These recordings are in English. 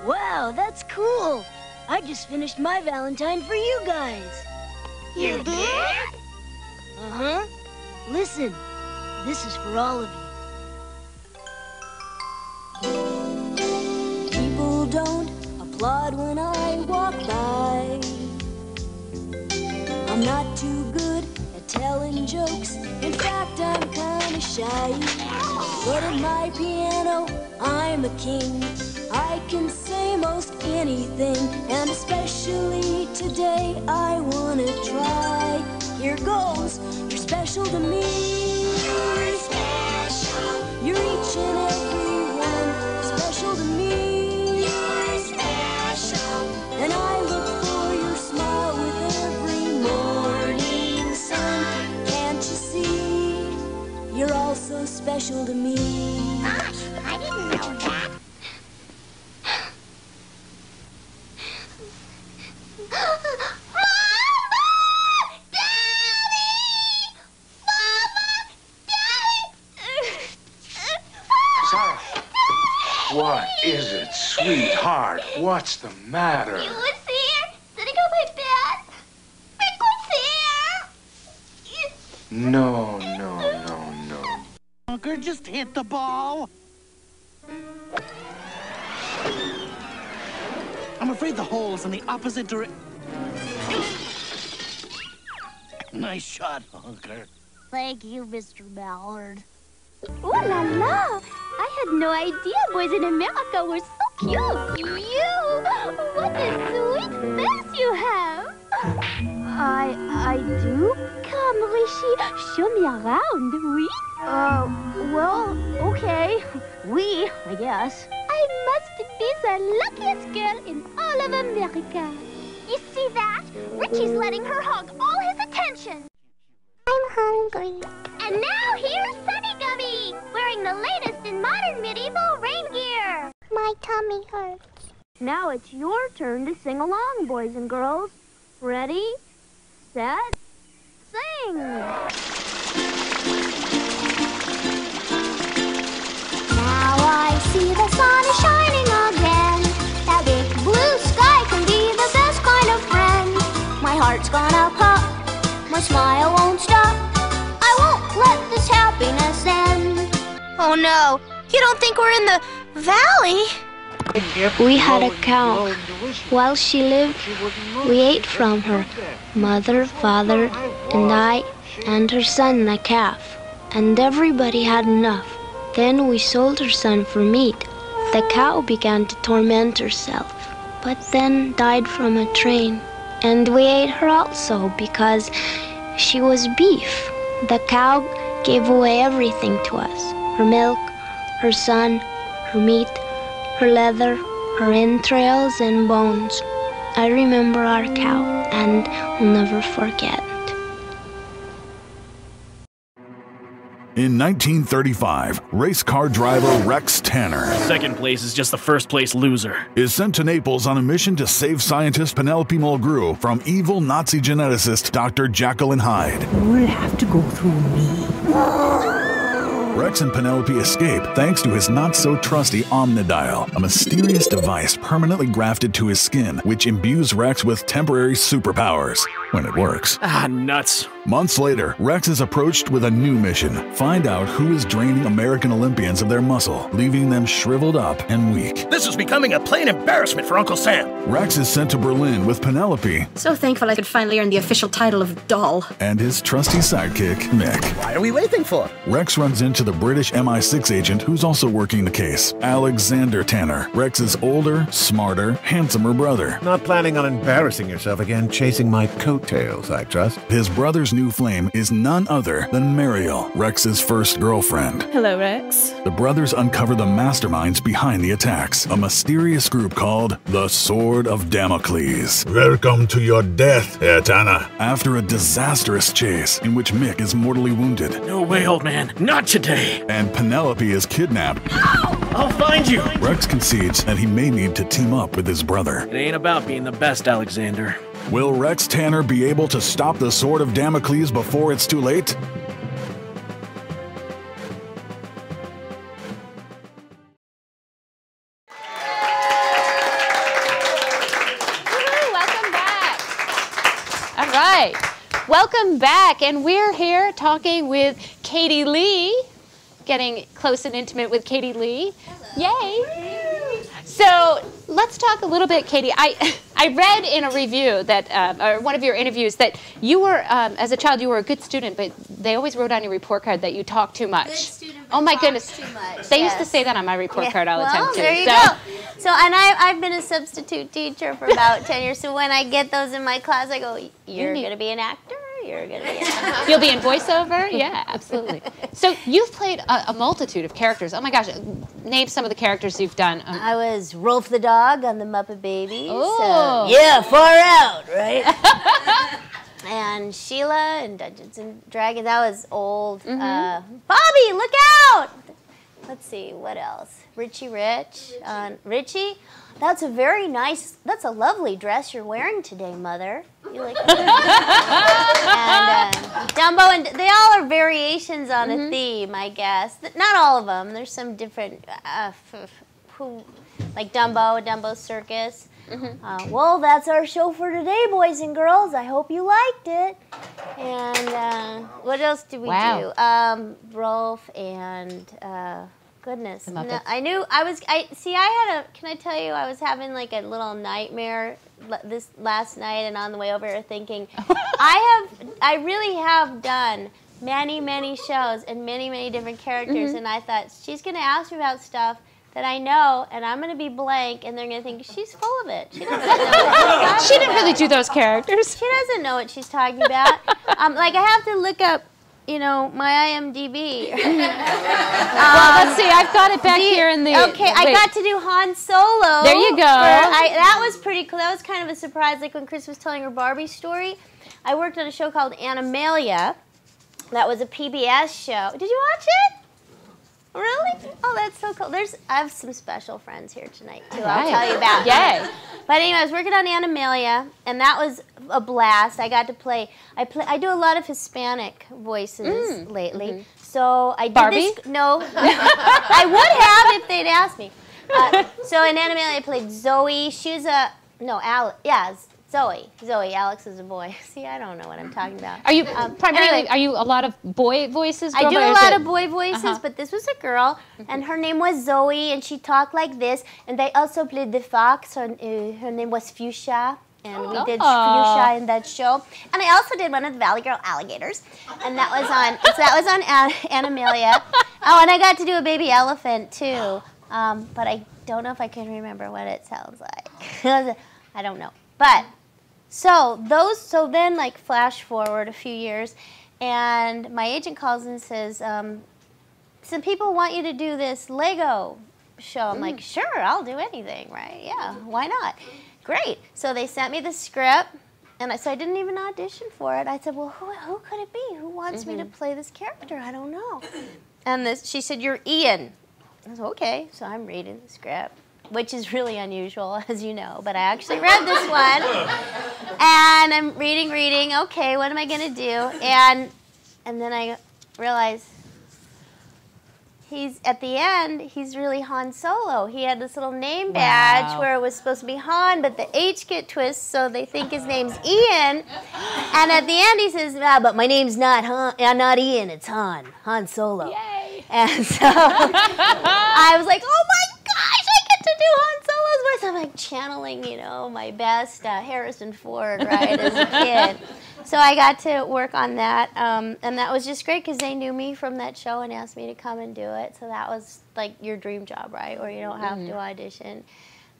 Wow, that's cool. I just finished my Valentine for you guys. You did? Uh-huh. Listen, this is for all of you. People don't applaud when I walk by. I'm not too good at telling jokes. In fact, I'm kind of shy. But at my piano, I'm a king. I can say most anything, and especially today, I wanna try. Here goes. You're special to me. You're special. You're each and every one special to me. You're special. And I look for your smile with every morning sun. Can't you see? You're all so special to me. Gosh, I didn't know that. What is it, sweetheart? What's the matter? You was here? Sitting on my bed? Rick was here? No. Bunker just hit the ball. I'm afraid the hole's in the opposite direction. Nice shot, Hunker. Thank you, Mr. Ballard. Ooh la la! I had no idea boys in America were so cute. You! What a sweet face you have! I do? Come, Rishi, show me around, oui? Well, okay. Oui, I guess. I must be the luckiest girl in all of America. You see that? Richie's letting her hog all his attention. I'm hungry. And now here's Sunny Gummy, wearing the latest in modern medieval rain gear. My tummy hurts. Now it's your turn to sing along, boys and girls. Ready, set, sing! Now I see the sun is shining again. That big blue sky can be the best kind of friend. My heart's gonna pop, my smile won't stop. I won't let this happiness end. Oh no, you don't think we're in the valley? We had a cow. While she lived, we ate from her. Mother, father, and I, and her son, the calf. And everybody had enough. Then we sold her son for meat. The cow began to torment herself, but then died from a train. And we ate her also because she was beef. The cow gave away everything to us. Her milk, her son, her meat, her leather, her entrails and bones. I remember our cow and will never forget. In 1935, race car driver Rex Tanner Second place is just the first place loser. is sent to Naples on a mission to save scientist Penelope Mulgrew from evil Nazi geneticist Dr. Jekyll and Hyde. You'll have to go through me. Rex and Penelope escape thanks to his not-so-trusty Omnidial, a mysterious device permanently grafted to his skin, which imbues Rex with temporary superpowers, when it works. Ah, nuts. Months later, Rex is approached with a new mission. Find out who is draining American Olympians of their muscle, leaving them shriveled up and weak. This is becoming a plain embarrassment for Uncle Sam. Rex is sent to Berlin with Penelope So thankful I could finally earn the official title of doll. and his trusty sidekick, Mick. What are we waiting for? Rex runs into the British MI6 agent who's also working the case, Alexander Tanner, Rex's older, smarter, handsomer brother. Not planning on embarrassing yourself again chasing my coattails, I trust. His brother's new flame is none other than Mariel, Rex's first girlfriend. Hello, Rex. The brothers uncover the masterminds behind the attacks, a mysterious group called the Sword of Damocles. Welcome to your death, Herr Tanner. After a disastrous chase in which Mick is mortally wounded No way, old man. Not today. and Penelope is kidnapped, I'll find you. Rex concedes that he may need to team up with his brother. It ain't about being the best, Alexander. Will Rex Tanner be able to stop the Sword of Damocles before it's too late? right. Welcome back, and we're here talking with Katie Leigh, getting close and intimate with Katie Leigh. Hello. Yay! So let's talk a little bit, Katie. I read in a review that, or one of your interviews, that you were, as a child, you were a good student, but they always wrote on your report card that you talked too much. Good student, but oh my goodness! Too much. They used to say that on my report card all the time too. There you go. So, and I've been a substitute teacher for about 10 years. So when I get those in my class, I go, "You're going to be an actor. You're going to be an actor." You'll be in voiceover? Yeah, absolutely. So you've played a multitude of characters. Oh my gosh, name some of the characters you've done. I was Rolf the dog on the Muppet Babies. Oh. Yeah, far out, right? And Sheila in Dungeons and Dragons. That was old. Bobby, look out! Let's see, what else? Richie Rich. Richie, that's a very nice, that's a lovely dress you're wearing today, Mother. You like that? And Dumbo, and they all are variations on a theme, I guess. Not all of them. There's some different, like Dumbo Circus. Well, that's our show for today, boys and girls. I hope you liked it. And what else did we do? Rolf and goodness. No, can I tell you, I was having like a little nightmare this last night, and on the way over here thinking, I really have done many shows and many different characters, and I thought, she's going to ask me about stuff that I know, and I'm going to be blank, and they're going to think, she's full of it. She doesn't know what she's talking about. She didn't really do those characters. She doesn't know what she's talking about. Like, I have to look up, you know, my IMDb. Well, let's see. I've got it back here in the... Okay, I got to do Han Solo. There you go. That was pretty cool. That was kind of a surprise. Like when Chris was telling her Barbie story, I worked on a show called Animalia. That was a PBS show. Did you watch it? Really? Oh, that's so cool. I have some special friends here tonight, too. I'll tell you about them. But anyway, I was working on Animalia, and that was a blast. I got to play. I do a lot of Hispanic voices lately. So I did Barbie? No. I would have if they'd asked me. So in Animalia, I played Zoe. She's a... No, Alex. Yeah, Zoe. Alex is a boy. See, I don't know what I'm talking about. Are you primarily? Are you a lot a lot of voices? I do a lot of boy voices, but this was a girl, and her name was Zoe, and she talked like this. And I also played the fox. Her name was Fuchsia, and we did Fuchsia in that show. And I also did one of the Valley Girl alligators, and that was on Animalia. Oh, and I got to do a baby elephant too, but I don't know if I can remember what it sounds like. I don't know, but. So then like flash forward a few years, and my agent calls and says, some people want you to do this Lego show. I'm like, sure, I'll do anything, right? Yeah, why not? Great. So they sent me the script, and so I didn't even audition for it. I said, well, who could it be? Who wants me to play this character? I don't know. And she said, you're Ian. I said, okay. So I'm reading the script, which is really unusual, as you know, but I actually read this one, and I'm reading, okay, what am I going to do? And then I realized at the end, he's really Han Solo. He had this little name badge where it was supposed to be Han, but the H get twisted, so they think his name's Ian. And at the end, he says, but my name's not Ian, it's Han Solo. Yay! And so I was like, oh my gosh, I get to do Han Solo's voice. I'm like channeling, you know, my best Harrison Ford, right, as a kid. So I got to work on that, and that was just great because they knew me from that show and asked me to come and do it. So that was like your dream job, right, where you don't have to audition.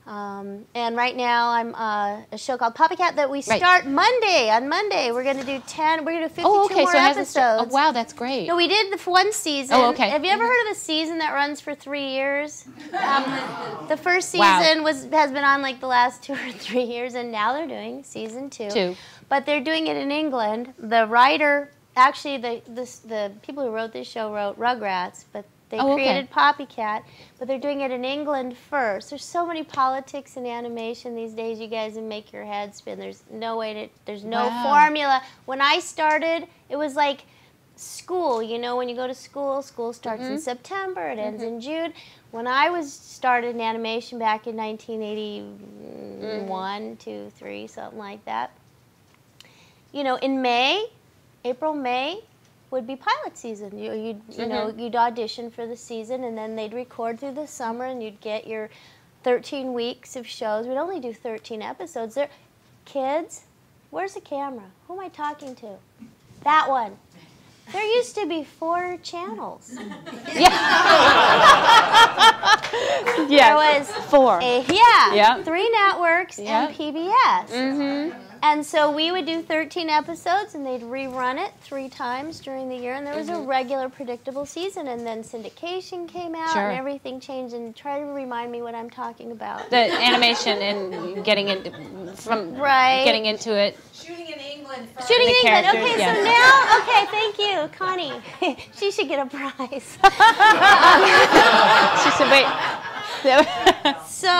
And right now I'm a show called Poppycat that we start Monday. On Monday, we're going to do 52 more episodes. Oh, wow, that's great. No, we did the one season. Oh, okay. Have you ever heard of a season that runs for 3 years? The first season has been on like the last 2 or 3 years, and now they're doing season 2. But they're doing it in England. The writer, actually, the people who wrote this show wrote Rugrats, but they created Poppycat, but they're doing it in England first. There's so many politics in animation these days, you guys, and make your head spin. There's no way there's no formula. When I started, it was like school. You know, when you go to school starts in September, it ends in June. When I started in animation back in 1981, 2, 3, something like that, you know, in May, April, May would be pilot season. You know, you'd audition for the season, and then they'd record through the summer, and you'd get your 13 weeks of shows. We'd only do 13 episodes. Kids, where's the camera? Who am I talking to? That one. There used to be 4 channels. There was 4. 3 networks and PBS. And so we would do 13 episodes, and they'd rerun it 3 times during the year, and there was a regular, predictable season. And then syndication came out, and everything changed. And try to remind me what I'm talking about. The animation and getting into getting into it. Shooting in England. Shooting in England. Okay, so now, okay, thank you, Connie. She should get a prize. She said, wait. So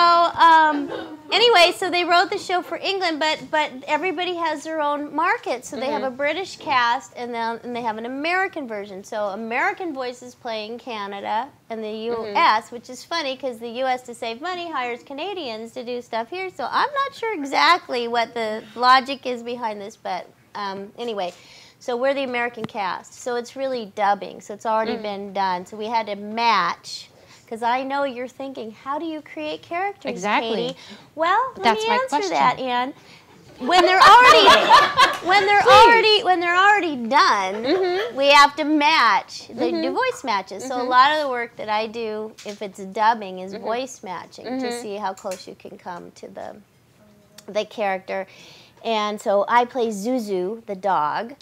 anyway, so they wrote the show for England, but everybody has their own market. So they have a British cast, and they have an American version. So American voices play in Canada and the U.S., which is funny because the U.S., to save money, hires Canadians to do stuff here. So I'm not sure exactly what the logic is behind this, but anyway. So we're the American cast. So it's really dubbing. So it's already been done. So we had to match. Because I know you're thinking, how do you create characters, Katie? Well, let me answer that, Ann. When they're already done, we have to match. They do voice matches. So a lot of the work that I do, if it's dubbing, is voice matching to see how close you can come to the character. And so I play Zuzu, the dog.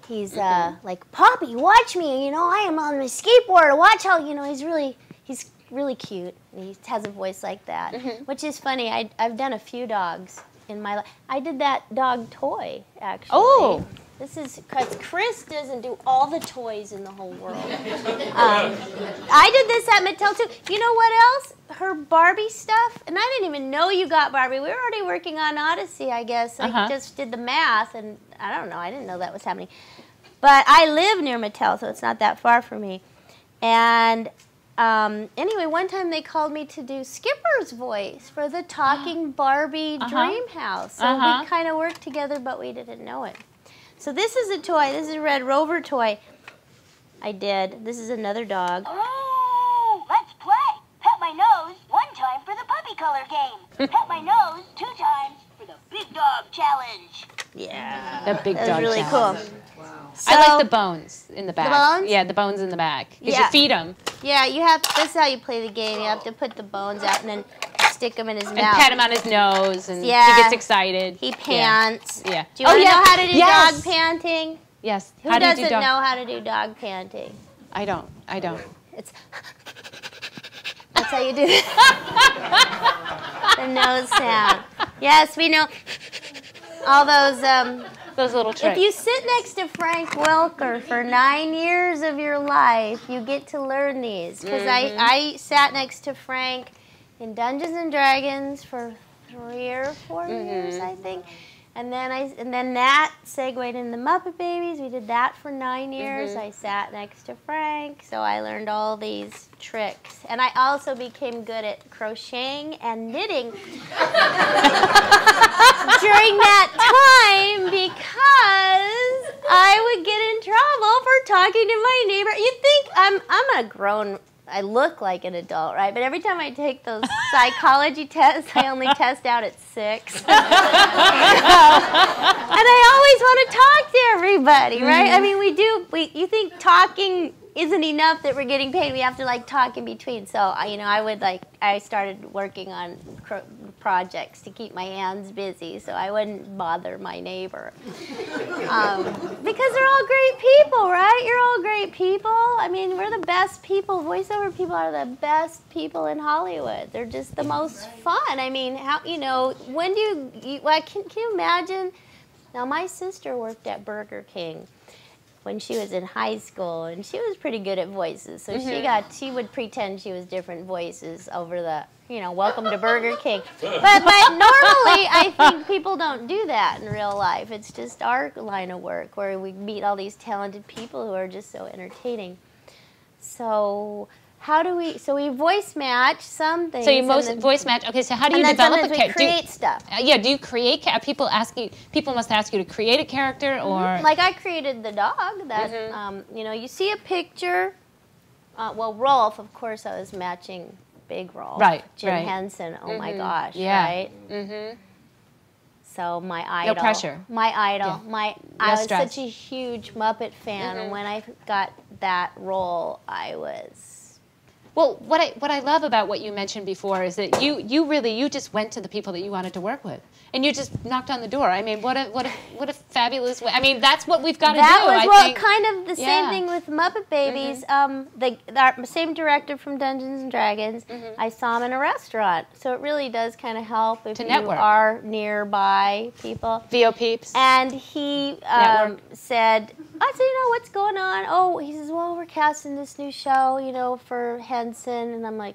He's like, Poppy, watch me. You know, I am on my skateboard. Watch how, you know, he's really cute. He has a voice like that, which is funny. I've done a few dogs in my life. I did that dog toy, actually. Oh! This is because Chris doesn't do all the toys in the whole world. I did this at Mattel, too. You know what else? Her Barbie stuff, and I didn't even know you got Barbie. We were already working on Odyssey, I guess. I just did the math, and I don't know. I didn't know that was happening. But I live near Mattel, so it's not that far from me. And anyway, one time they called me to do Skipper's voice for the talking Barbie dream house. So we kind of worked together, but we didn't know it. So this is a toy. This is a Red Rover toy I did. This is another dog. Oh, let's play. Pat my nose 1 time for the puppy color game. Pat my nose 2 times for the big dog challenge. Yeah. The big dog That was really challenge. cool. Wow. So, I like the bones in the back. The bones? Yeah, the bones in the back. Because Yeah. you feed them. Yeah, you have. This is how you play the game. You have to put the bones out and then stick them in his And mouth. pet him on his nose, and Yeah. he gets excited. He pants. Yeah. Do you want to know how to do Yes. dog panting? Yes. Who How do you doesn't do dog? know how to do dog panting? I don't. It's. That's how you do it. The nose sound. Yes, we know. All those little tricks. If you sit next to Frank Welker for 9 years of your life, you get to learn these. Because I sat next to Frank in Dungeons and Dragons for 3 or 4 years, I think. And then that segued into the Muppet Babies. We did that for 9 years. I sat next to Frank, so I learned all these tricks. And I also became good at crocheting and knitting during that time because I would get in trouble for talking to my neighbor. You think I'm a grown. I look like an adult, right? But every time I take those psychology tests, I only test out at 6. And I always want to talk to everybody, right? I mean, you think talking isn't enough that we're getting paid. We have to, like, talk in between. So, I started working on projects to keep my hands busy so I wouldn't bother my neighbor. Because they're all great people, right? You're all great people. I mean, we're the best people. Voiceover people are the best people in Hollywood. They're just the most fun. I mean, when do can you imagine? Now, my sister worked at Burger King when she was in high school, and she was pretty good at voices. So she would pretend she was different voices over the, welcome to Burger King. But normally, I think people don't do that in real life. It's just our line of work where we meet all these talented people who are just so entertaining. So how do we? So we voice match some things. So you voice match. Okay, so how do you develop a character? We create stuff. Yeah, do you create? People ask you. People must ask you to create a character, or like I created the dog. That you know, you see a picture. Well, Rolf, of course, I was matching Big Rolf. Right. Jim Henson. Oh my gosh. Yeah. Right. So my idol. No pressure. My idol. Yeah. I was such a huge Muppet fan, and when I got that role, I was. Well, what I love about what you mentioned before is that you just went to the people that you wanted to work with, and you just knocked on the door. I mean, what a fabulous way. I mean, that's what we've got to do. That was kind of the same thing with Muppet Babies. The same director from Dungeons and Dragons. I saw him in a restaurant, so it really does kind of help if you are nearby people. VO Peeps. And he said, I said, you know, what's going on? Oh, he says, well, we're casting this new show, you know, for Henson. And I'm like,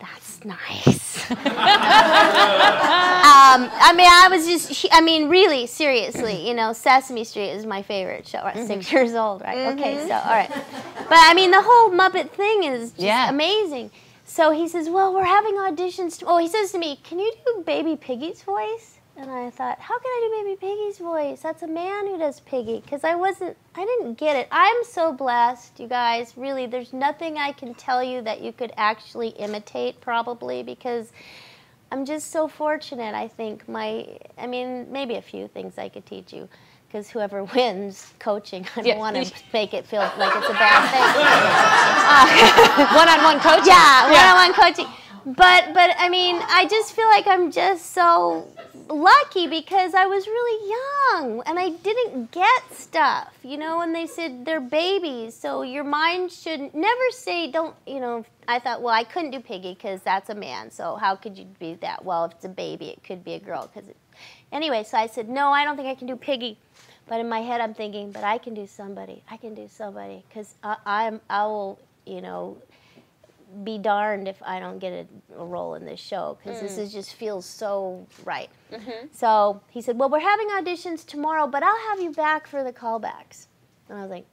that's nice. I mean, I was just, really, seriously, you know, Sesame Street is my favorite show. I'm 6 years old, right? Okay, so, all right. But, I mean, the whole Muppet thing is just amazing. So he says, well, we're having auditions. Oh, he says to me, can you do Baby Piggy's voice? And I thought, how can I do Baby Piggy's voice? That's a man who does Piggy. Because I didn't get it. I'm so blessed, you guys. Really, there's nothing I can tell you that you could actually imitate, probably, because I'm just so fortunate, I think. Maybe a few things I could teach you. Because whoever wins coaching, I don't want to make it feel like it's a bad thing. One-on-one coaching? Yeah, one-on-one coaching. But I mean, I just feel like I'm just so lucky because I was really young and I didn't get stuff, you know, and they said they're babies, so your mind should never say, don't, you know, I thought, well, I couldn't do Piggy because that's a man, so how could you be that? Well, if it's a baby, it could be a girl. Anyway, so I said, no, I don't think I can do Piggy. But in my head, I'm thinking, but I can do somebody. I can do somebody because I will, you know, be darned if I don't get a role in this show because this just feels so right. So he said, well, we're having auditions tomorrow, but I'll have you back for the callbacks. And I was like,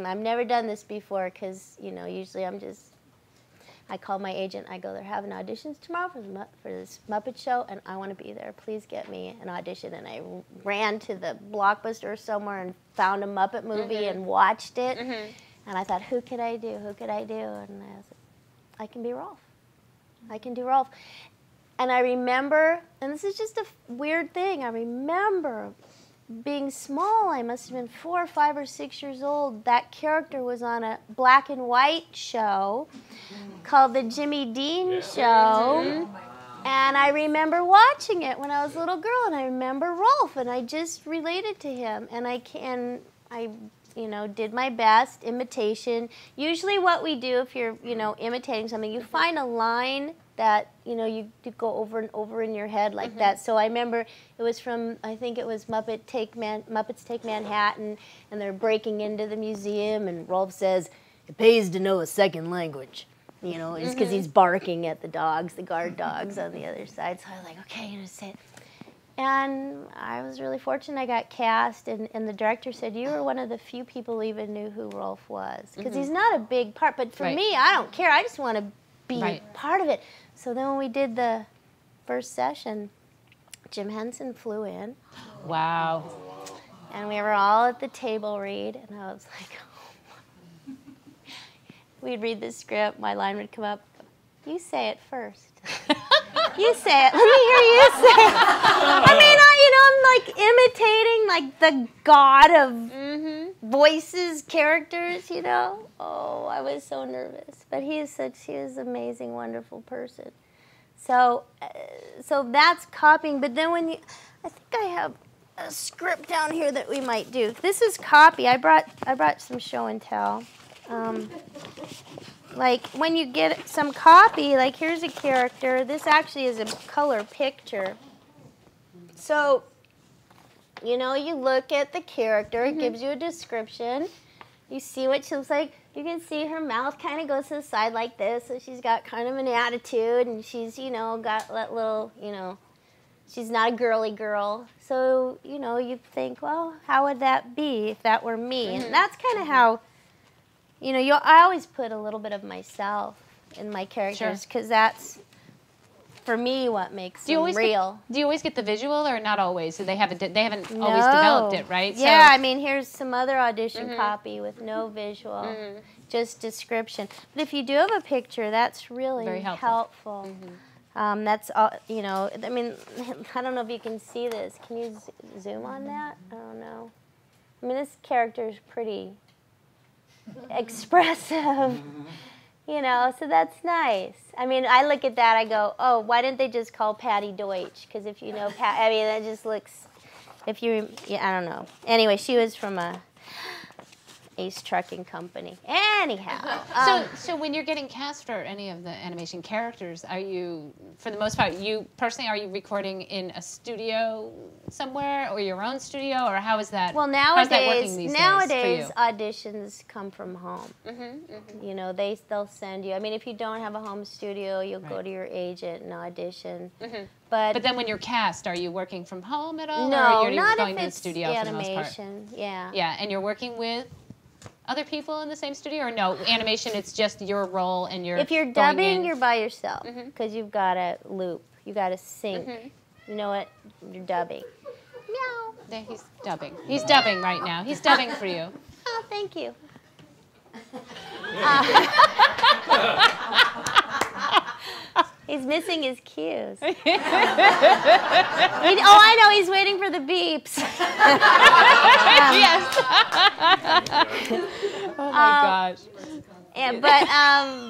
I've never done this before because, you know, usually I call my agent. I go, they're having auditions tomorrow for this Muppet show, and I want to be there. Please get me an audition. And I ran to the Blockbuster somewhere and found a Muppet movie and watched it. And I thought, who could I do? Who could I do? And I was like, I can be Rolf. I can do Rolf. And I remember, and this is just a weird thing, I remember being small. I must have been 4 or 5 or 6 years old. That character was on a black and white show called The Jimmy Dean Show. And I remember watching it when I was a little girl, and I remember Rolf, and I just related to him. And I you know, did my best imitation. Usually what we do if you're, you know, imitating something, you find a line that, you know, you go over and over in your head like that. So I remember it was from, I think it was Muppets Take Manhattan, and they're breaking into the museum, and Rolf says, it pays to know a second language. You know, it's because he's barking at the dogs, the guard dogs on the other side. So I was like, okay, you know, say it. And I was really fortunate. I got cast, and the director said, you were one of the few people who even knew who Rolf was. Because he's not a big part. But for me, I don't care. I just want to be part of it. So then when we did the first session, Jim Henson flew in. Wow. And we were all at the table read, and I was like, oh. We'd read the script. My line would come up. You say it first. You say it. Let me hear you say it. I mean, I'm like imitating like the god of voices, characters, you know. Oh, I was so nervous. But he is an amazing, wonderful person. So that's copying. But then I think I have a script down here that we might do. This is copy. I brought some show and tell. Like when you get some copy, like here's a character. This actually is a color picture. So, you know, you look at the character. It gives you a description. You see what she looks like. You can see her mouth kind of goes to the side like this. So she's got kind of an attitude, and she's, you know, got that little, you know, she's not a girly girl. So, you know, you think, well, how would that be if that were me? And that's kind of how, you know, I always put a little bit of myself in my characters because that's, for me, what makes them real. Do you always get the visual or not always? So they haven't always developed it, right? Yeah, I mean, here's some other audition copy with no visual, just description. But if you do have a picture, that's really very helpful. That's all, you know, I mean, I don't know if you can see this. Can you zoom on that? I don't know. I mean, this character is pretty expressive, you know, so that's nice. I mean, I look at that, I go, oh, why didn't they just call Patty Deutsch? Because if you know I mean, that just looks, if you, yeah, I don't know. Anyway, she was from a Ace Trucking Company. Anyhow. So when you're getting cast for any of the animation characters, are you, for the most part, you personally, are you recording in a studio somewhere or your own studio, or how is that? Well, how's that working these nowadays days for auditions come from home. You know, they'll send you. I mean, if you don't have a home studio, you'll go to your agent and audition. But then when you're cast, are you working from home at all? No, or you're not going if to the it's studio animation. For the most part? Yeah. Yeah, and you're working with other people in the same studio, or no? Animation, it's just your role and you're. If you're dubbing, you're by yourself because you've got to loop, you got to sync. You know what? You're dubbing. Meow. There, he's dubbing. He's dubbing right now. He's dubbing for you. Oh, thank you. He's missing his cues. Oh, I know. He's waiting for the beeps. Yes. Oh my gosh. Yeah,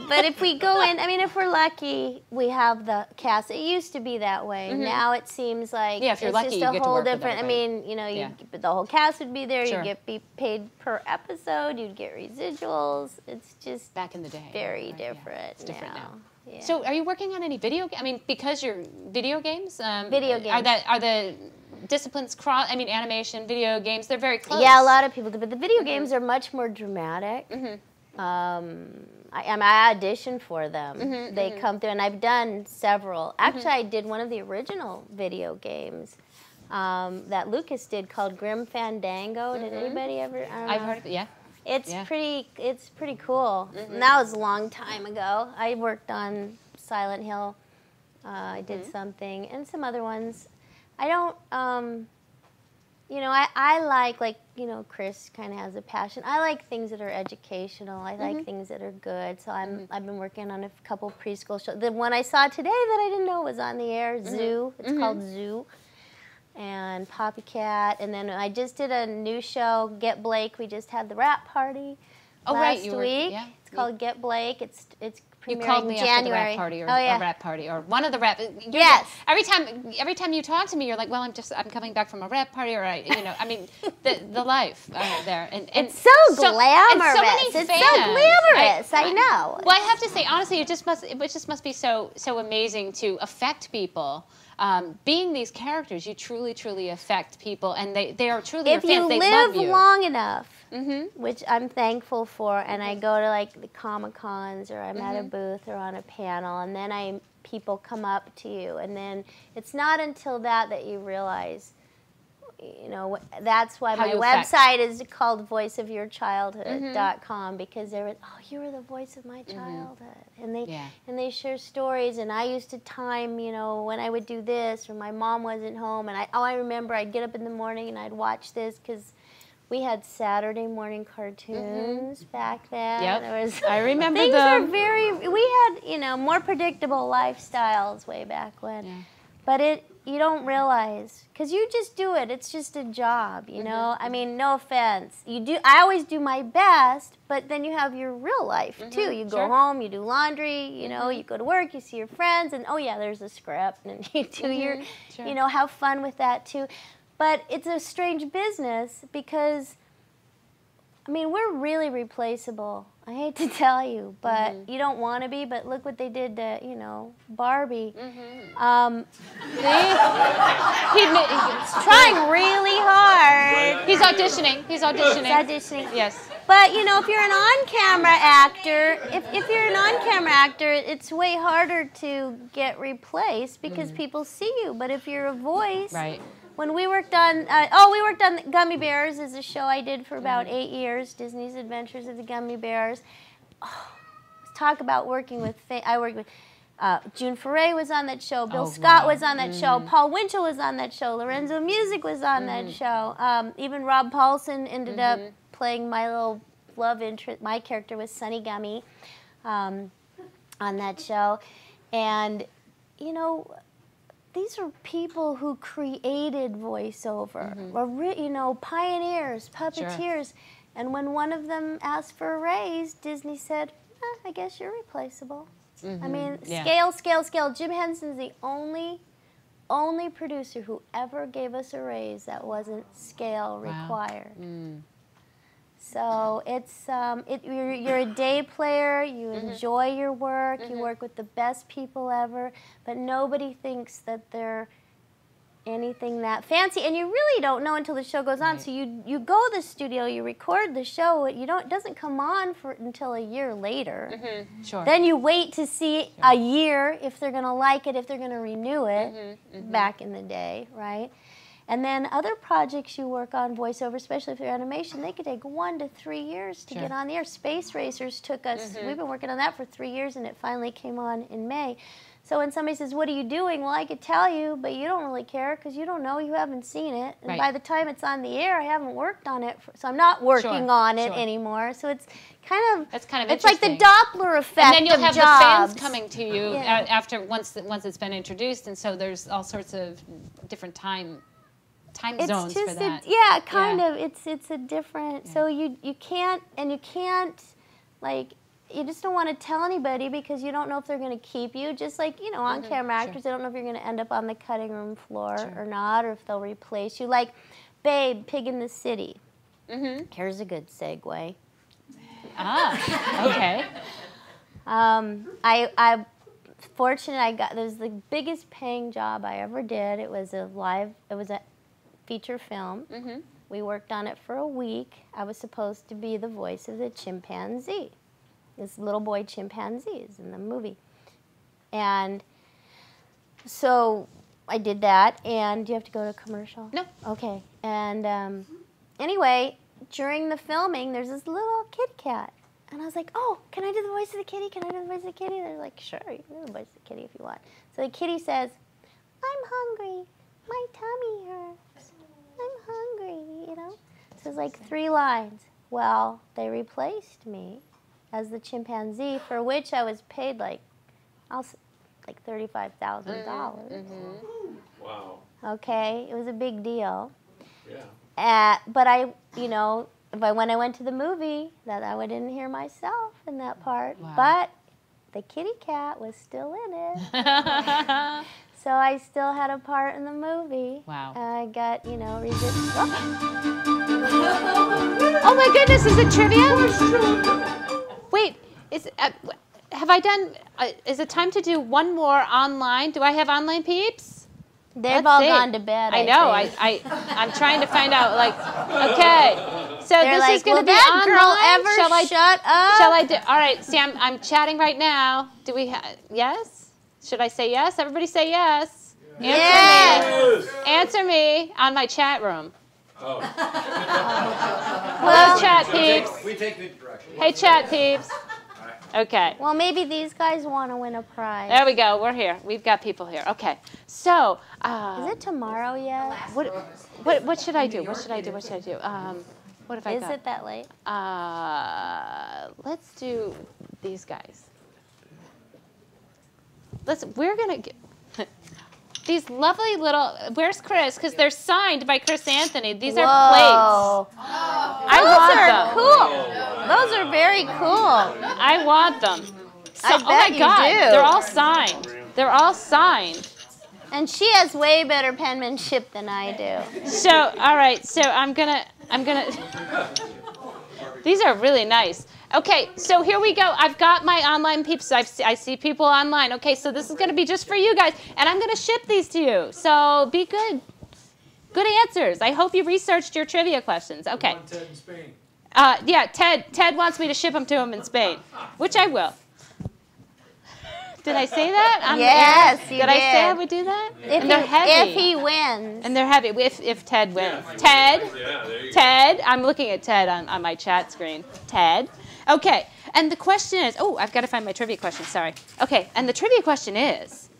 but if we go in, I mean, if we're lucky, we have the cast. It used to be that way. Now it seems like if you're it's lucky, just you get a to whole work with different. I everybody. mean, you know, the whole cast would be there. Sure. You'd be paid per episode. You'd get residuals. It's just back in the day. Very different. Yeah, it's different now. Yeah. So, are you working on any video? I mean, because you're video games. Video games. Are the disciplines cross? I mean, animation, video games. They're very close. Yeah, a lot of people do, but the video games are much more dramatic. I audition for them. They come through, and I've done several. Actually, I did one of the original video games that Lucas did called Grim Fandango. Did anybody ever? I don't know. I've heard of it. Yeah. It's pretty cool. And that was a long time ago. I worked on Silent Hill. I did something and some other ones. I don't. You know, I like, you know, Chris kind of has a passion. I like things that are educational. I like things that are good. So I've been working on a couple preschool shows. The one I saw today that I didn't know was on the air, Zoo. It's called Zoo. And Poppycat. And then I just did a new show, Get Blake. We just had the rap party last week. It's called Get Blake. It's You called me January. after the rap party, or a rap party, or one of the rap. Yes. Every time you talk to me, you're like, "Well, I'm coming back from a rap party," or I mean, the life there, and it's so glamorous. And so many it's fans. so glamorous. I know. Well, I have to say, honestly, it just must be so amazing to affect people. Being these characters, you truly affect people, and they are truly your fans. They love you. If you live long enough, which I'm thankful for, and I go to like the Comic-Cons, or I'm at a booth or on a panel, and then people come up to you, and then it's not until that you realize, you know, that's why my website is called voiceofyourchildhood.com, because they were, oh, you were the voice of my childhood, and they share stories, and I used to time, you know, when I would do this, or my mom wasn't home, and I remember I'd get up in the morning and I'd watch this, because we had Saturday morning cartoons back then. Yep. I remember things them. we had, you know, more predictable lifestyles way back when. Yeah. But you don't realize, because you just do it. It's just a job, you know? I mean, no offense. I always do my best, but then you have your real life, too. You go home, you do laundry, you know, you go to work, you see your friends, and, oh, yeah, there's a script, and you do you know, have fun with that, too. But it's a strange business because, I mean, we're really replaceable. I hate to tell you, but you don't want to be, but look what they did to, you know, Barbie. He's trying really hard. He's auditioning. He's auditioning. Yes. But you know, if you're an on-camera actor, if you're an on-camera actor, it's way harder to get replaced because people see you. But if you're a voice, right. When we worked on, we worked on Gummy Bears, is a show I did for about 8 years. Disney's Adventures of the Gummy Bears. Oh, talk about working with. I worked with. June Foray was on that show. Bill Scott was on that show. Paul Winchell was on that show. Lorenzo Music was on that show. Even Rob Paulson ended up playing my little love interest. My character was Sonny Gummy on that show. And, you know, these are people who created voiceover. Or, you know, pioneers, puppeteers. Sure. And when one of them asked for a raise, Disney said, I guess you're replaceable. I mean, scale. Jim Henson's the only producer who ever gave us a raise that wasn't scale required. So it's you're a day player. You enjoy your work. You work with the best people ever, but nobody thinks that they're anything that fancy, and you really don't know until the show goes on. So you go to the studio, you record the show. It doesn't come on until a year later. Sure. Then you wait to see a year if they're going to like it, if they're going to renew it. Back in the day, right? And then other projects you work on voiceover, especially if they're animation, they could take 1 to 3 years to get on the air. Space Racers took us. We've been working on that for 3 years, and it finally came on in May. So when somebody says, what are you doing? Well, I could tell you, but you don't really care because you don't know, you haven't seen it. And by the time it's on the air, I haven't worked on it, so I'm not working on it anymore. So it's kind of, it's like the Doppler effect. And then you'll have the fans coming to you after once it's been introduced, and so there's all sorts of different time zones for that. Kind of. It's a different. So you can't like. You just don't want to tell anybody because you don't know if they're going to keep you. Just like, you know, on-camera actors, they don't know if you're going to end up on the cutting room floor or not, or if they'll replace you. Like, Babe, Pig in the City. Here's a good segue. Okay. I fortunate it was the biggest paying job I ever did. It was a feature film. We worked on it for a week. I was supposed to be the voice of the chimpanzee. This little boy chimpanzee is in the movie. And so I did that, and do you have to go to commercial? No. Okay. And anyway, during the filming, there's this little kitty cat. And I was like, oh, can I do the voice of the kitty? Can I do the voice of the kitty? They're like, sure, you can do the voice of the kitty if you want. So the kitty says, I'm hungry. My tummy hurts. I'm hungry, you know? So it's like 3 lines. Well, they replaced me as the chimpanzee, for which I was paid like $35,000. Wow. Okay, it was a big deal. Yeah. But when I went to the movie, I didn't hear myself in that part. Wow. But the kitty cat was still in it. So I still had a part in the movie. Wow. I got, resist. Oh my goodness, is it trivia? Wait, have I done, is it time to do one more online? Do I have online peeps? They've all gone to bed. I know, I'm trying to find out, okay. So this is going to be online. Girl ever shut up? Shall I do, all right, see, I'm chatting right now. Do we have, yes? Should I say yes? Everybody say yes. Yes. Answer me on my chat room. Oh. Hello, chat peeps. We take good direction. Hey, chat peeps. Okay. Well, maybe these guys want to win a prize. There we go. We're here. We've got people here. Okay. So. Is it tomorrow yet? What should I do? What should I do? What should I do? What if I got? Is it that late? Let's do these guys. We're gonna get these lovely little. Where's Chris? Because they're signed by Chris Anthony. These are plates. I want them. Cool. Those are very cool. I want them. So, I bet oh my God, you do. They're all signed. They're all signed. And she has way better penmanship than I do. So, all right. So I'm gonna. These are really nice. Okay, so here we go. I've got my online peeps. I see people online. Okay, so this is going to be just for you guys, and I'm going to ship these to you. So be good. Good answers. I hope you researched your trivia questions. Okay. Yeah, Ted wants me to ship them to him in Spain, which I will. Did I say that? Yes, you did. Did I say I would do that? And they're heavy. If he wins. And they're heavy, if Ted wins. Ted, I'm looking at Ted on my chat screen. Ted. Okay, and the question is, oh, I've got to find my trivia question, sorry. Okay, and the trivia question is,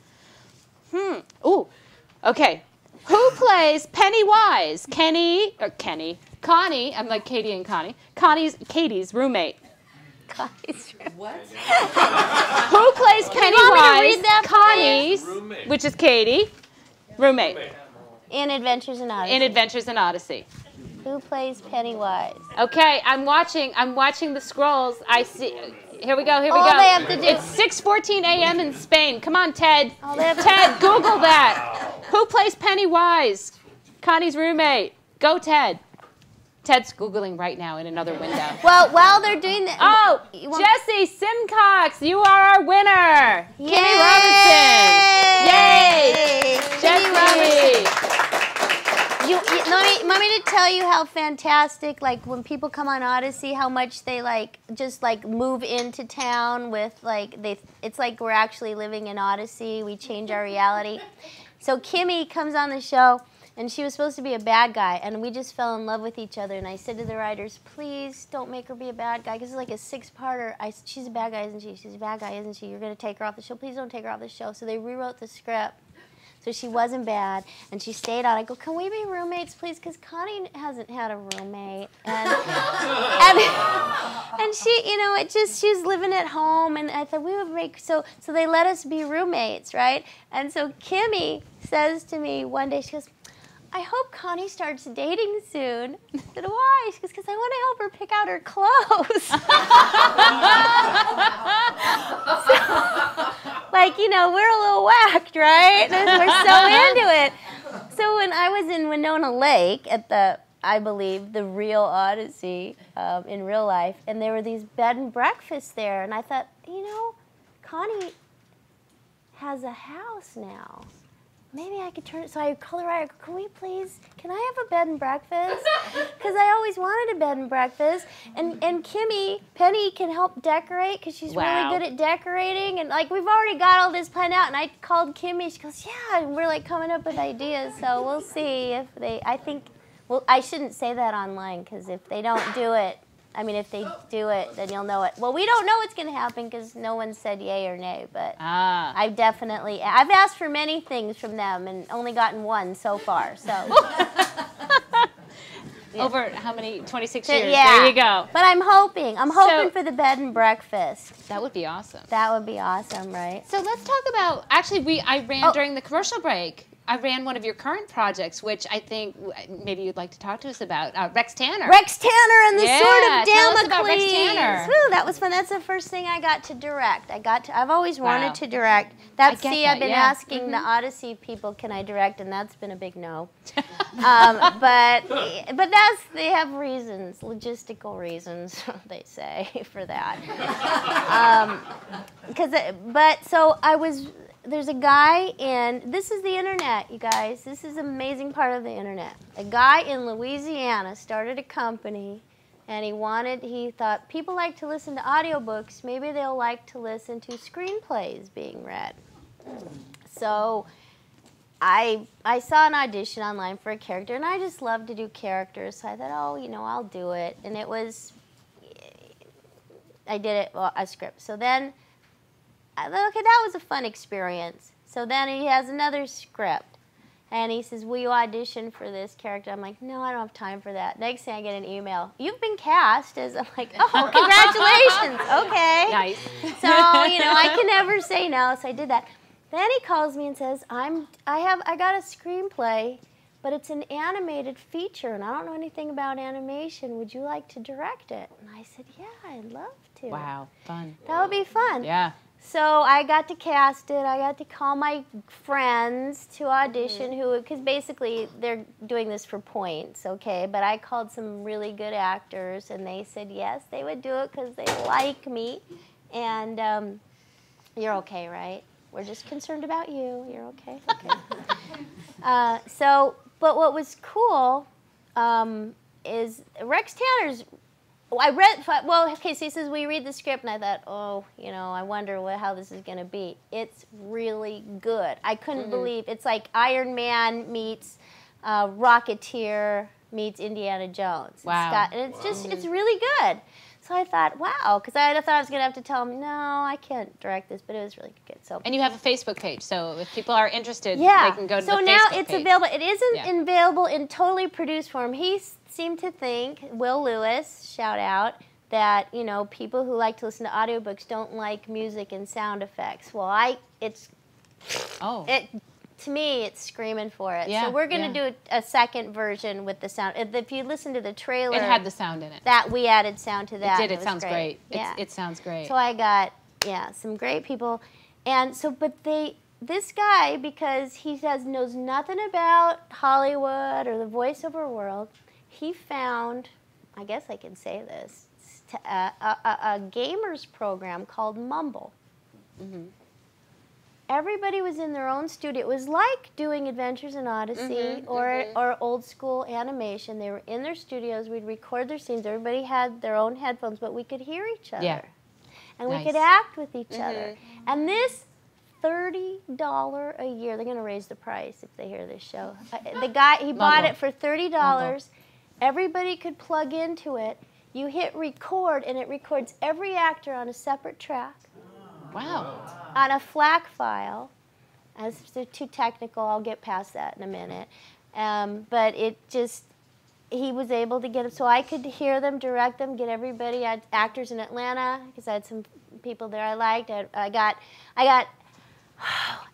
okay. Who plays Pennywise? Connie, I'm like Katie and Connie. Katie's roommate. What? Who plays Pennywise? Connie's, which is Katie, roommate. In Adventures in Odyssey. In Adventures in Odyssey. Who plays Pennywise? Okay, I'm watching the scrolls. I see. Here we go. Here we All go. they have to do. It's 6:14 a.m. in Spain. Come on, Ted. Ted, Google that. Who plays Pennywise? Connie's roommate. Go, Ted. Ted's Googling right now in another window. Well, while they're doing that. Oh, Jesse Simcox, you are our winner. Yay! Kimmy Robinson. Yay! Jesse. Want me to tell you how fantastic, like when people come on Odyssey, how much they just move into town with it's like we're actually living in Odyssey. We change our reality. So Kimmy comes on the show. And she was supposed to be a bad guy, and we just fell in love with each other. And I said to the writers, please don't make her be a bad guy, because it's like a 6-parter. She's a bad guy, isn't she? She's a bad guy, isn't she? You're going to take her off the show. Please don't take her off the show. So they rewrote the script. So she wasn't bad, and she stayed on. I go, can we be roommates, please? Because Connie hasn't had a roommate. And she, she's living at home, and I thought we would make, so they let us be roommates, right? And so Kimmy says to me one day, she goes, I hope Connie starts dating soon. I said, why? She goes, because I want to help her pick out her clothes. We're a little whacked, right? We're so into it. So when I was in Winona Lake at I believe, the real Odyssey in real life, and there were these bed and breakfasts there, and I thought, Connie has a house now. Maybe I could turn it, so I called her out, can I have a bed and breakfast? Because I always wanted a bed and breakfast. And Penny can help decorate, because she's really good at decorating. And we've already got all this planned out, and I called Kimmy, she goes, yeah, and we're coming up with ideas. So we'll see if I shouldn't say that online, because if they don't do it, if they do it, then you'll know it. Well, we don't know what's going to happen because no one said yay or nay, but I've asked for many things from them and only gotten one so far, so. Over how many, 26 years? Yeah. There you go. But I'm hoping for the bed and breakfast. That would be awesome. That would be awesome, right? So let's talk about, I ran during the commercial break. I ran one of your current projects, which I think maybe you'd like to talk to us about, Rex Tanner. Rex Tanner and the Sword of Damocles. Tell us about Rex Tanner. Woo, that was fun. That's the first thing I got to direct. I've always wanted to direct. I've been asking the Odyssey people, can I direct, and that's been a big no. But they have reasons, logistical reasons, they say, for that. There's a guy this is the internet, you guys. This is an amazing part of the internet. A guy in Louisiana started a company, and he thought people like to listen to audiobooks, maybe they'll like to listen to screenplays being read. So I saw an audition online for a character, and I just love to do characters, so I thought, I'll do it. And I did it, a script. So then I thought, okay, that was a fun experience. So then he has another script, and he says, will you audition for this character? I'm like, no, I don't have time for that. Next thing I get an email, you've been cast as, I'm like, oh, congratulations, okay. Nice. So, I can never say no, so I did that. Then he calls me and says, I got a screenplay, but it's an animated feature, and I don't know anything about animation. Would you like to direct it? And I said, yeah, I'd love to. Wow, fun. That would be fun. Yeah. So I got to cast it. I got to call my friends to audition, because basically they're doing this for points, okay? But I called some really good actors, and they said yes, they would do it because they like me. And you're okay, right? We're just concerned about you. You're okay? Okay. But what was cool is Rex Tanner's I read, well, okay, so he says, we read the script, and I thought, oh, I wonder how this is going to be. It's really good. I couldn't believe, it's like Iron Man meets Rocketeer meets Indiana Jones. Wow. And it's just, it's really good. So I thought, wow, because I thought I was going to have to tell him, no, I can't direct this, but it was really good. So. And you have a Facebook page, so if people are interested, they can go to the Facebook page. So now it's available. It isn't available in totally produced form. He seemed to think, Will Lewis, shout out, that, people who like to listen to audiobooks don't like music and sound effects. Well, to me, it's screaming for it. Yeah, so we're going to do a second version with the sound. If you listen to the trailer, it had the sound in it. That we added sound to that. It did. It sounds great. Yeah. It sounds great. So I got some great people, and so this guy, because he knows nothing about Hollywood or the voiceover world, he found, I guess I can say this, a gamers program called Mumble. Everybody was in their own studio. It was like doing Adventures in Odyssey or old school animation. They were in their studios. We'd record their scenes. Everybody had their own headphones, but we could hear each other. Yeah. And we could act with each other. And this $30 a year, they're going to raise the price if they hear this show. The guy, he bought it for $30. Everybody could plug into it. You hit record, and it records every actor on a separate track. Wow. On a FLAC file. As they're too technical, I'll get past that in a minute. But he was able to get it, so I could hear them, direct them, get everybody. I had actors in Atlanta, because I had some people there I liked. I got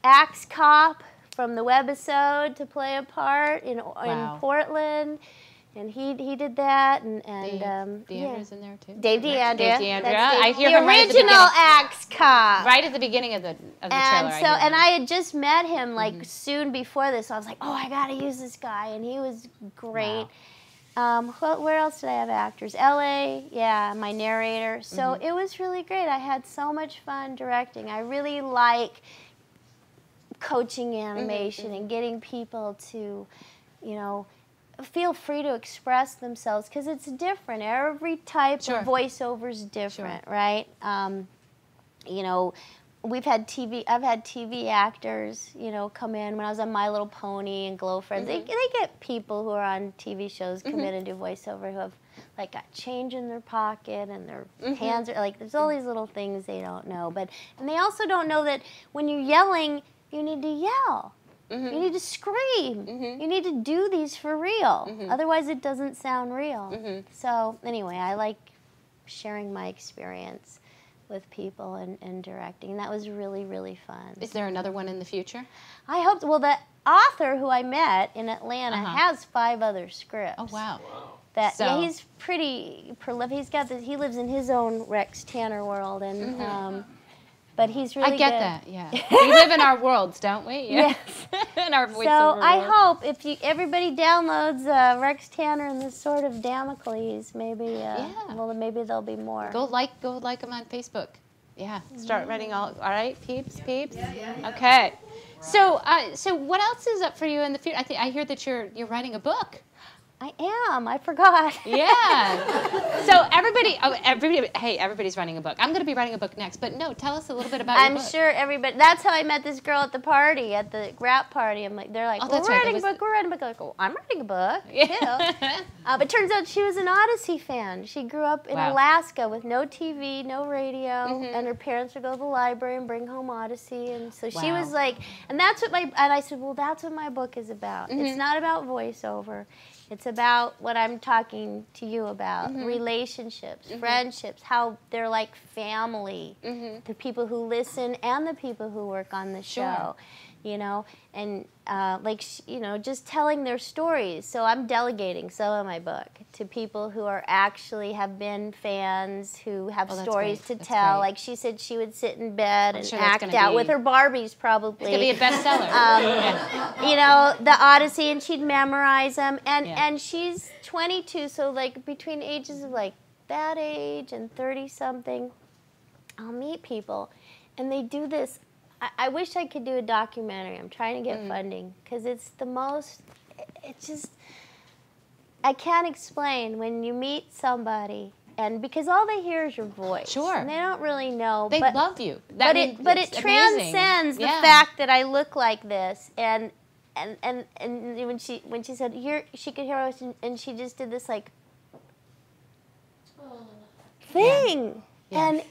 Axe Cop from the webisode to play a part in Portland. And he did that, and D'Andrea's in there too. Dave D'Andrea. Dave D'Andrea. I hear him right at the original beginning. Axe Cop. Right at the beginning of the trailer. And I had just met him soon before this. So I was like, oh, I got to use this guy, and he was great. Wow. Where else did I have actors? L.A. Yeah, my narrator. So it was really great. I had so much fun directing. I really like coaching animation and getting people to, feel free to express themselves, because it's different. Every type of voiceover is different, right? I've had TV actors, come in when I was on My Little Pony and Glow Friends. They get people who are on TV shows come in and do voiceover who have got change in their pocket, and their hands are there's all these little things they don't know. And they also don't know that when you're yelling, you need to yell. You need to scream. You need to do these for real. Otherwise, it doesn't sound real. So anyway, I like sharing my experience with people and directing. That was really, really fun. Is there another one in the future? I hope. Well, the author who I met in Atlanta has 5 other scripts. Oh, wow. He's pretty prolific. He lives in his own Rex Tanner world, and but he's really good. I get that, yeah. We live in our worlds, don't we? Yeah. Yes. In our voiceover So I world. hope if everybody downloads Rex Tanner and the Sword of Damocles, maybe maybe there'll be more. Go like them on Facebook. Yeah. Start writing all right, Peeps? Yeah. Okay. So what else is up for you in the future? I hear that you're writing a book. I am. I forgot. Yeah. So everybody's writing a book. I'm going to be writing a book next. But no, tell us a little bit about your book. I'm sure everybody. That's how I met this girl at the party, at the rap party. They're like, we're writing a book. We're writing a book. I go, I'm writing a book too. But it turns out she was an Odyssey fan. She grew up in Alaska with no TV, no radio, and her parents would go to the library and bring home Odyssey, and so she was like, and I said, well, that's what my book is about. It's not about voiceover. It's about what I'm talking to you about, relationships, friendships, how they're like family, the people who listen and the people who work on the show, and just telling their stories. So I'm delegating some of my book to people who are actually have been fans, who have stories to tell. Like she said she would sit in bed and act out with her Barbies probably. It's going to be a bestseller. The Odyssey, and she'd memorize them. And she's 22, so between ages of that age and 30-something, I'll meet people, and they do this. I wish I could do a documentary. I'm trying to get funding, because it's the most, I can't explain when you meet somebody and because all they hear is your voice. Sure. And they don't really know. They love you. But it transcends the fact that I look like this, and when she said she could hear us, and she just did this like thing, and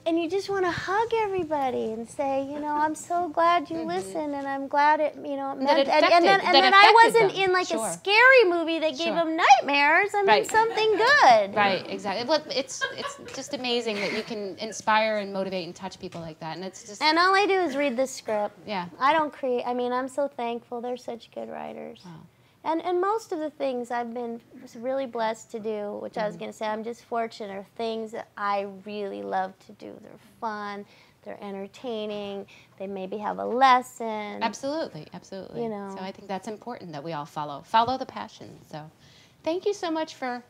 you just want to hug everybody and say, you know, I'm so glad you listened, and I'm glad it, you know, meant, and then I wasn't in like a scary movie that gave them nightmares. I mean, something good. Right, exactly. Well, it's just amazing that you can inspire and motivate and touch people like that, and it's just. And all I do is read the script. Yeah. I don't create. I mean, I'm so thankful. They're such good writers. Wow. And most of the things I've been really blessed to do, which I was going to say I'm just fortunate, are things that I really love to do. They're fun, they're entertaining, they maybe have a lesson. Absolutely, absolutely. You know. So I think that's important that we all follow the passion. So thank you so much for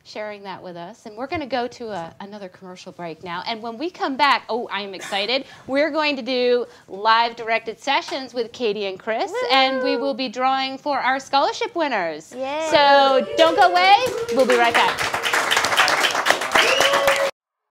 sharing that with us. And we're going to go to another commercial break now. And when we come back, oh, I'm excited. We're going to do live directed sessions with Katie and Chris. Woo! And we will be drawing for our scholarship winners. Yay. So don't go away. We'll be right back.